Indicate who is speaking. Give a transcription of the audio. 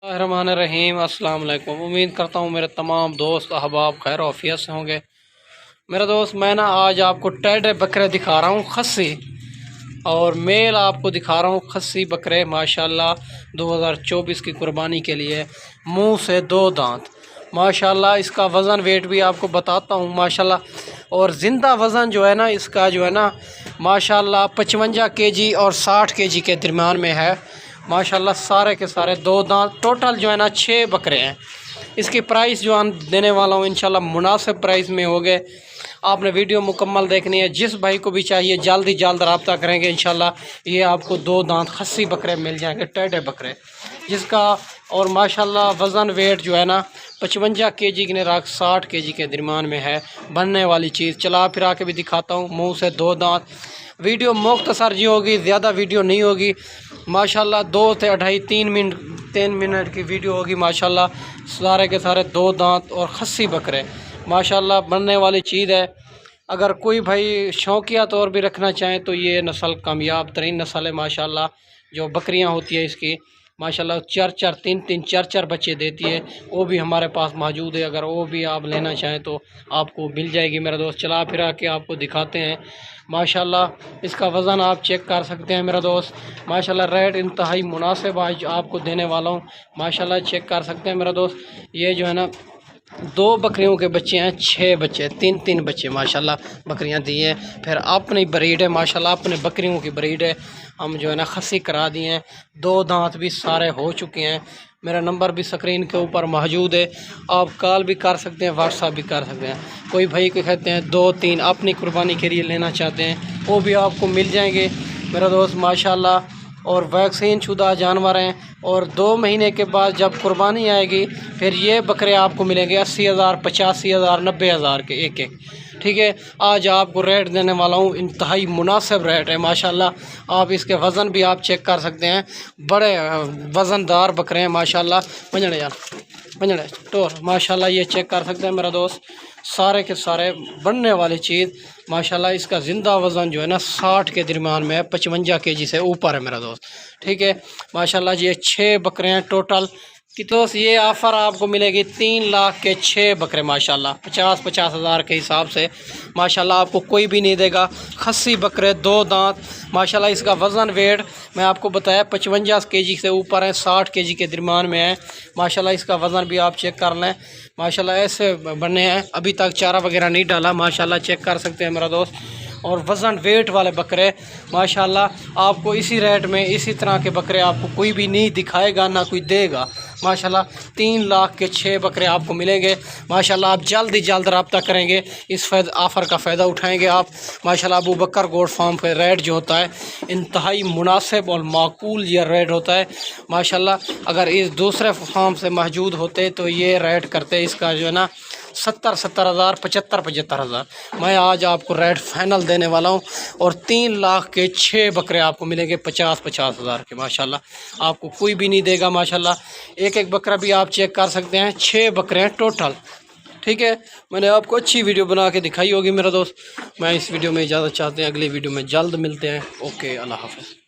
Speaker 1: रहीम अस्सलाम वालेकुम। उम्मीद करता हूँ मेरे तमाम दोस्त अहबाब खैर आफियत से होंगे। मेरा दोस्त मैं आज आपको टेढ़े बकरे दिखा रहा हूँ खस्सी, और मेल आपको दिखा रहा हूँ खस्सी बकरे माशाल्लाह 2024 की कुर्बानी के लिए, मुंह से 2 दांत माशाल्लाह। इसका वज़न वेट भी आपको बताता हूँ माशाल्लाह, और ज़िंदा वज़न जो है ना इसका जो है ना माशाल्लाह 55 केजी और 60 केजी के दरमियान में है माशाल्लाह। सारे के सारे 2 दांत, टोटल जो है ना 6 बकरे हैं। इसकी प्राइस जो हम देने वाला हूँ इंशाल्लाह मुनासिब प्राइस में हो गए। आपने वीडियो मुकम्मल देखनी है। जिस भाई को भी चाहिए जल्द ही जल्द रब्ता करेंगे इंशाल्लाह। ये आपको 2 दांत खस्सी बकरे मिल जाएंगे, टेढ़े बकरे, जिसका और माशाल्लाह वज़न वेट जो है ना 55 केजी की रख 60 केजी के दरमियान में है। बनने वाली चीज़ चला फिरा के भी दिखाता हूँ। मुँह से 2 दांत। वीडियो मुख्तसर जी होगी, ज़्यादा वीडियो नहीं होगी माशाल्लाह। 2 से 2.5 3 मिनट की वीडियो होगी माशाल्लाह। सारे के सारे 2 दांत और खस्सी बकरे माशाल्लाह बनने वाली चीज़ है। अगर कोई भाई शौकिया तौर भी रखना चाहें तो ये नस्ल कामयाब तरीन नस्ल है माशाल्लाह। जो बकरियां होती है इसकी माशाल्लाह 4-4 3-3 4-4 बच्चे देती है, वो भी हमारे पास मौजूद है। अगर वो भी आप लेना चाहें तो आपको मिल जाएगी मेरा दोस्त। चला फिरा के आपको दिखाते हैं माशाल्लाह। इसका वज़न आप चेक कर सकते हैं मेरा दोस्त माशाल्लाह। रेट इंतहाई मुनासिब आज आपको देने वाला हूँ माशाल्लाह। चेक कर सकते हैं मेरा दोस्त। ये जो है ना 2 बकरियों के बच्चे हैं, 6 बच्चे, 3-3 बच्चे माशाल्लाह बकरियां दी हैं। फिर अपनी ब्रीड है माशाल्लाह, अपने बकरियों की ब्रीड है। हम जो है ना खस्सी करा दिए हैं। 2 दांत भी सारे हो चुके हैं। मेरा नंबर भी स्क्रीन के ऊपर मौजूद है। आप कॉल भी कर सकते हैं, व्हाट्सअप भी कर सकते हैं। कोई भाई को कहते हैं 2-3 अपनी कुर्बानी के लिए लेना चाहते हैं, वो भी आपको मिल जाएंगे मेरा दोस्त माशाल्लाह। और वैक्सीन शुदा जानवर हैं। और 2 महीने के बाद जब कुर्बानी आएगी फिर ये बकरे आपको मिलेंगे 80,000, 85,000, 90,000 के एक। ठीक है, आज आपको रेट देने वाला हूँ इंतहाई मुनासिब रेट है माशाल्लाह। आप इसके वज़न भी आप चेक कर सकते हैं। बड़े वज़नदार बकरे हैं माशाल्लाह। पंजड़े यार पंजड़े टोर माशाल्लाह, ये चेक कर सकते हैं मेरा दोस्त। सारे के सारे बनने वाली चीज़ माशाल्लाह। इसका ज़िंदा वज़न जो है ना 60 के दरमियान में है, 55 केजी से ऊपर है मेरा दोस्त। ठीक है माशाल्लाह। ये 6 बकरे हैं टोटल कि दोस्त। ये ऑफ़र आपको मिलेगी 3 लाख के 6 बकरे माशाल्लाह। 50-50 हज़ार के हिसाब से माशाल्लाह आपको कोई भी नहीं देगा। खस्सी बकरे 2 दांत माशाल्लाह। इसका वज़न वेट मैं आपको बताया 55 केजी से ऊपर है, 60 केजी के दरमियान में है माशाल्लाह। इसका वज़न भी आप चेक कर लें माशाल्लाह। ऐसे बने हैं, अभी तक चारा वगैरह नहीं डाला माशाल्लाह। चेक कर सकते हैं मेरा दोस्त। और वज़न वेट वाले बकरे माशाल्लाह आपको इसी रेट में, इसी तरह के बकरे आपको कोई भी नहीं दिखाएगा, ना कोई देगा माशाल्लाह। 3 लाख के 6 बकरे आपको मिलेंगे माशाल्लाह। आप जल्द ही जल्द रब्ता करेंगे, इस ऑफ़र का फ़ायदा उठाएंगे आप माशाल्लाह। अबू बकर गोट फार्म का रेट जो होता है इंतहाई मुनासिब और माकूल ये रेट होता है माशाल्लाह। अगर इस दूसरे फार्म से मौजूद होते तो ये रेट करते इसका जो है ना 70-70 हज़ार, 75-75 हज़ार। मैं आज आपको रेट फाइनल देने वाला हूँ। और 3 लाख के 6 बकरे आपको मिलेंगे 50-50 हज़ार के माशाल्लाह। आपको कोई भी नहीं देगा माशाल्लाह। एक बकरा भी आप चेक कर सकते हैं। 6 बकरे हैं टोटल। ठीक है, मैंने आपको अच्छी वीडियो बना के दिखाई होगी मेरा दोस्त। मैं इस वीडियो में इजाज़त चाहते हैं, अगली वीडियो में जल्द मिलते हैं। ओके, अल्लाह हाफ़िज़।